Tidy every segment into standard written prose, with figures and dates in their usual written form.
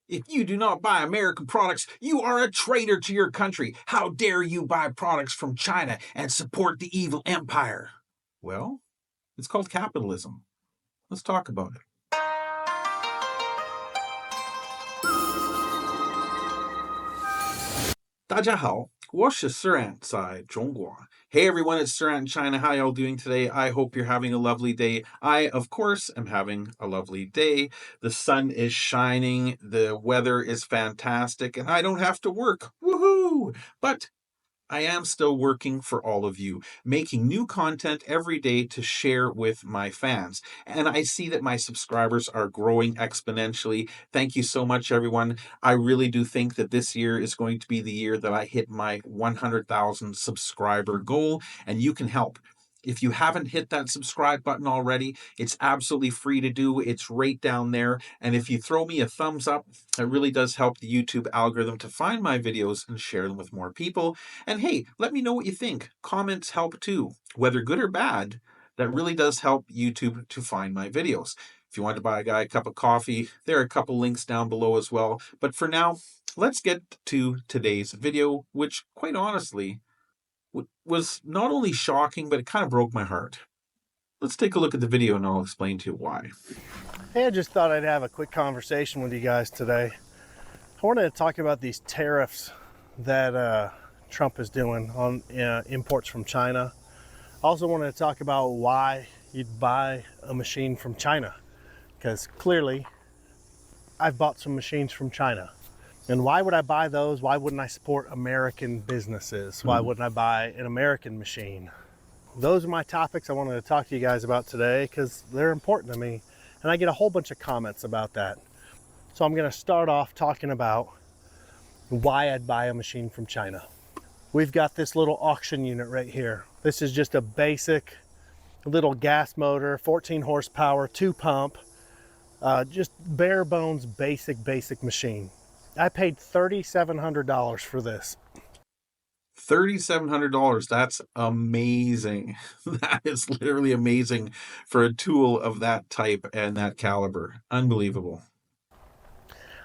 If you do not buy American products, you are a traitor to your country. How dare you buy products from China and support the evil empire? Well, it's called capitalism. Let's talk about it. 大家好，我是 Suran 在中国. Hey everyone, it's Suran in China. How y'all doing today? I hope you're having a lovely day. I, of course, am having a lovely day. The sun is shining, the weather is fantastic, and I don't have to work. Woohoo! But I am still working for all of you, making new content every day to share with my fans. And I see that my subscribers are growing exponentially. Thank you so much, everyone. I really do think that this year is going to be the year that I hit my 100,000 subscriber goal, and you can help. If you haven't hit that subscribe button already, it's absolutely free to do. It's right down there. And if you throw me a thumbs up, it really does help the YouTube algorithm to find my videos and share them with more people. And hey, let me know what you think. Comments help too, whether good or bad. That really does help YouTube to find my videos. If you want to buy a guy a cup of coffee, there are a couple links down below as well. But for now, let's get to today's video, which quite honestly was not only shocking, but it kind of broke my heart. Let's take a look at the video and I'll explain to you why. Hey, I just thought I'd have a quick conversation with you guys today. I wanted to talk about these tariffs that Trump is doing on imports from China. I also wanted to talk about why you'd buy a machine from China, because clearly I've bought some machines from China. And why would I buy those? Why wouldn't I support American businesses? Why wouldn't I buy an American machine? Those are my topics I wanted to talk to you guys about today because they're important to me. And I get a whole bunch of comments about that. So I'm going to start off talking about why I'd buy a machine from China. We've got this little auction unit right here. This is just a basic little gas motor, 14 horsepower, 2 pump, just bare bones basic machine. I paid $3,700 for this. $3,700. That's amazing. That is literally amazing for a tool of that type and that caliber. Unbelievable.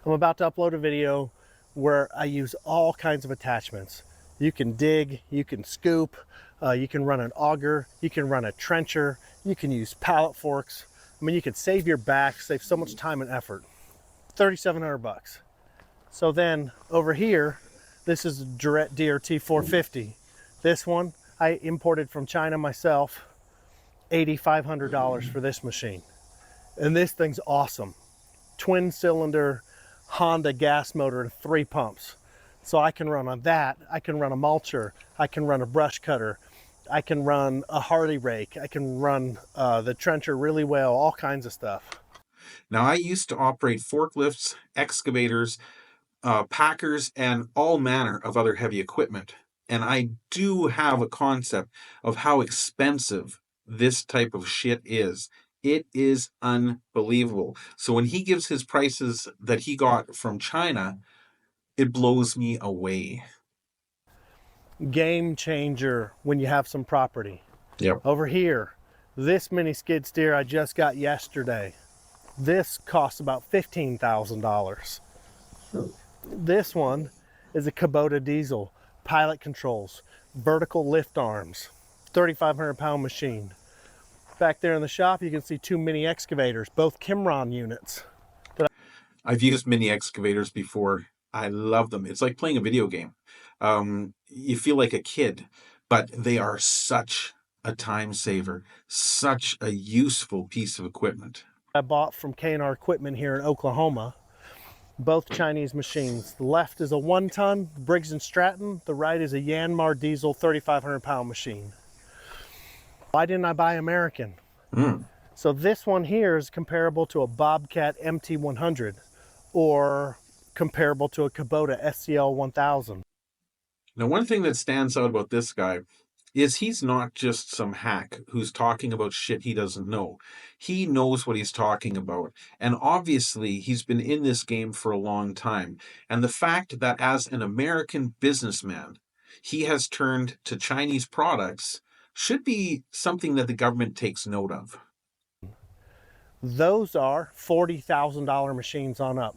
I'm about to upload a video where I use all kinds of attachments. You can dig, you can scoop, you can run an auger, you can run a trencher, you can use pallet forks. I mean, you could save your back, save so much time and effort. 3,700 bucks. So then over here, this is a Durette DRT 450. This one I imported from China myself, $8,500 for this machine. And this thing's awesome. Twin cylinder Honda gas motor and 3 pumps. So I can run on that, I can run a mulcher, I can run a brush cutter, I can run a Harley rake, I can run the trencher really well, all kinds of stuff. Now, I used to operate forklifts, excavators, packers, and all manner of other heavy equipment. And I do have a concept of how expensive this type of shit is. It is unbelievable. So when he gives his prices that he got from China, it blows me away. Game changer when you have some property. Yep. Over here, this mini skid steer I just got yesterday. This costs about $15,000. This one is a Kubota diesel, pilot controls, vertical lift arms, 3,500 pound machine. Back there in the shop, you can see 2 mini excavators, both Kimron units. I've used mini excavators before. I love them. It's like playing a video game. You feel like a kid, but they are such a time saver, such a useful piece of equipment. I bought from K&R Equipment here in Oklahoma. Both Chinese machines. The left is a 1-ton Briggs & Stratton. The right is a Yanmar diesel 3,500 pound machine. Why didn't I buy American? So this one here is comparable to a Bobcat MT100 or comparable to a Kubota SCL 1000. Now, one thing that stands out about this guy is he's not just some hack who's talking about shit he doesn't know. He knows what he's talking about. And obviously, he's been in this game for a long time. And the fact that as an American businessman, he has turned to Chinese products should be something that the government takes note of. Those are $40,000 machines on up.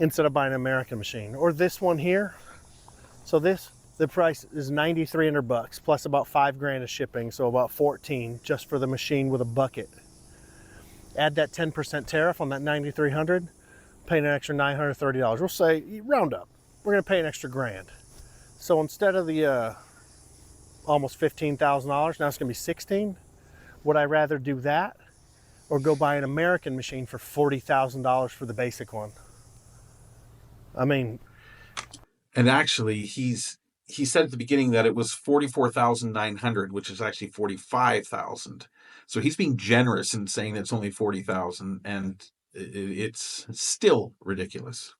instead of buying an American machine. Or this one here. So this, the price is $9,300 plus about $5,000 of shipping, so about 14 just for the machine with a bucket. Add that 10% tariff on that 9,300, paying an extra $930. We'll say round up, we're going to pay an extra grand. So instead of the almost $15,000, now it's going to be 16. Would I rather do that or go buy an American machine for $40,000 for the basic one? I mean, And actually, he said at the beginning that it was 44,900, which is actually 45,000. So he's being generous in saying that it's only 40,000, and it's still ridiculous.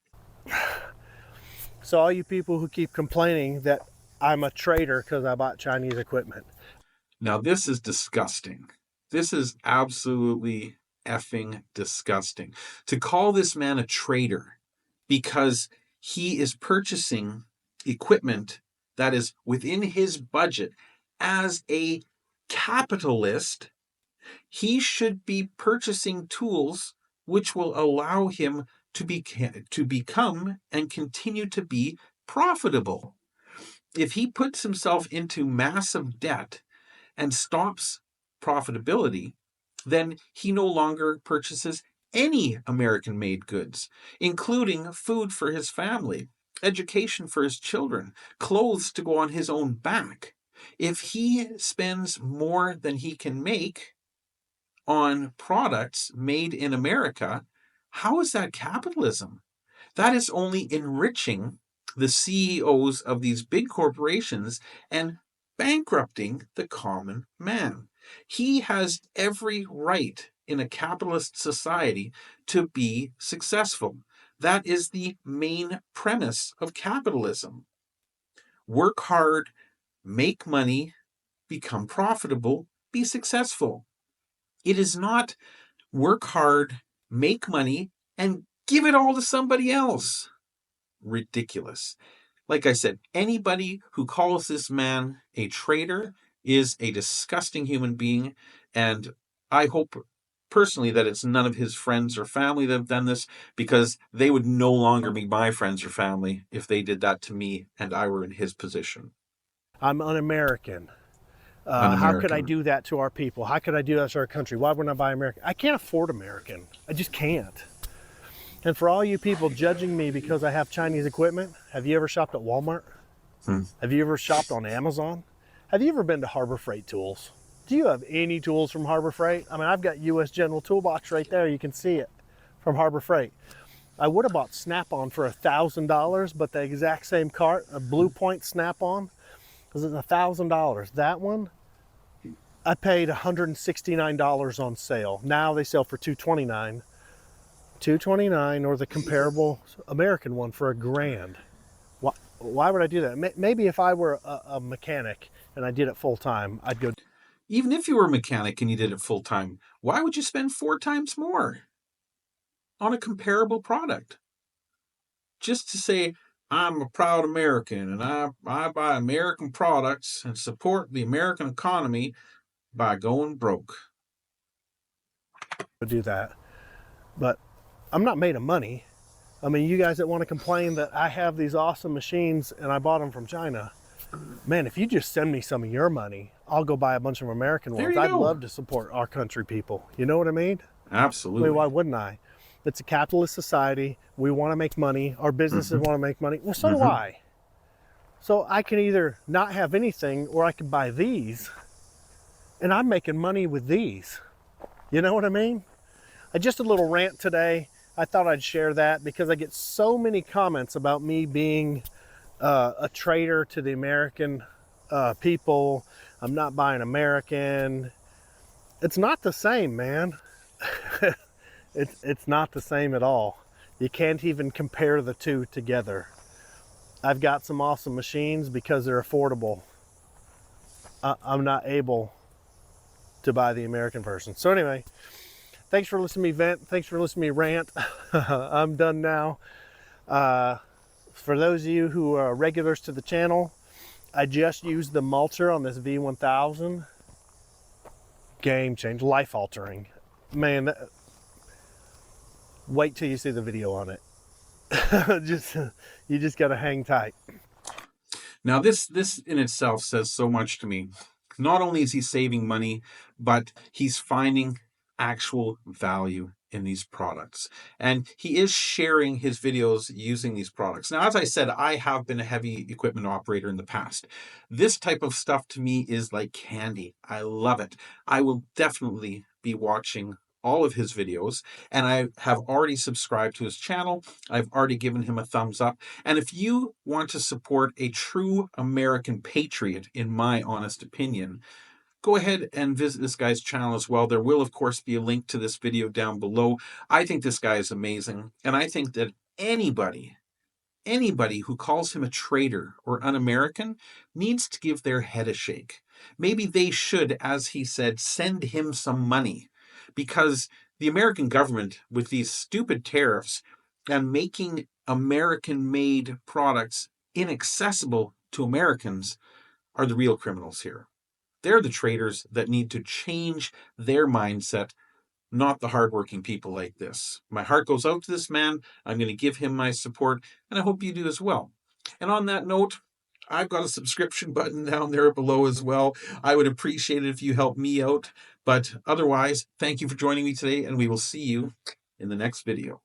so all you people who keep complaining that I'm a traitor because I bought Chinese equipment. Now, this is disgusting. This is absolutely effing disgusting. To call this man a traitor because he is purchasing equipment that is within his budget as a capitalist, he should be purchasing tools which will allow him to become and continue to be profitable. If he puts himself into massive debt and stops profitability, then he no longer purchases any American-made goods, including food for his family, education for his children, clothes to go on his own back. If he spends more than he can make on products made in America, how is that capitalism? That is only enriching the CEOs of these big corporations and bankrupting the common man. He has every right in a capitalist society to be successful. That is the main premise of capitalism. Work hard, make money, become profitable, be successful. It is not work hard, make money, and give it all to somebody else. Ridiculous. Like I said, anybody who calls this man a traitor is a disgusting human being, and I hope personally that it's none of his friends or family that have done this, because they would no longer be my friends or family if they did that to me and I were in his position. I'm un-American. How could I Un-American. do that to our people? How could I do that to our country? Why wouldn't I buy American? I can't afford American. I just can't. And for all you people judging me because I have Chinese equipment, have you ever shopped at Walmart? Have you ever shopped on Amazon? Have you ever been to Harbor Freight Tools? Do you have any tools from Harbor Freight? I mean, I've got US General Toolbox right there. You can see it from Harbor Freight. I would have bought Snap-on for $1,000, but the exact same cart, a Blue Point Snap-on, was $1,000. That one, I paid $169 on sale. Now they sell for $229. $229, or the comparable American one for $1,000. Why would I do that? Maybe if I were a mechanic and I did it full time, I'd go. Even if you were a mechanic and you did it full time, why would you spend 4 times more on a comparable product? Just to say, I'm a proud American and I buy American products and support the American economy by going broke. Do that, but I'm not made of money. I mean, you guys that want to complain that I have these awesome machines and I bought them from China, man, if you just send me some of your money, I'll go buy a bunch of American ones. I'd love to support our country people. You know what I mean? Absolutely. I mean, why wouldn't I? It's a capitalist society. We want to make money. Our businesses want to make money. Well, so do I. So I can either not have anything or I can buy these, and I'm making money with these. You know what I mean? Just a little rant today. I thought I'd share that because I get so many comments about me being a traitor to the American people. I'm not buying American. It's not the same, man. It's not the same at all. You can't even compare the two together. I've got some awesome machines because they're affordable. I'm not able to buy the American version. So anyway, thanks for listening to me vent. Thanks for listening to me rant. I'm done now. For those of you who are regulars to the channel, I just used the mulcher on this V1000. Game change, life altering. Man, wait till you see the video on it. just you just got to hang tight. Now, this in itself says so much to me. Not only is he saving money, but he's finding actual value in these products. And he is sharing his videos using these products. Now, as I said, I have been a heavy equipment operator in the past. This type of stuff to me is like candy. I love it. I will definitely be watching all of his videos, and I have already subscribed to his channel. I've already given him a thumbs up. And if you want to support a true American patriot, in my honest opinion, go ahead and visit this guy's channel as well. There will, of course, be a link to this video down below. I think this guy is amazing. And I think that anybody who calls him a traitor or un-American needs to give their head a shake. Maybe they should, as he said, send him some money, because the American government, with these stupid tariffs and making American-made products inaccessible to Americans, are the real criminals here. They're the traitors that need to change their mindset, not the hardworking people like this. My heart goes out to this man. I'm going to give him my support, and I hope you do as well. And on that note, I've got a subscription button down there below as well. I would appreciate it if you help me out. But otherwise, thank you for joining me today, and we will see you in the next video.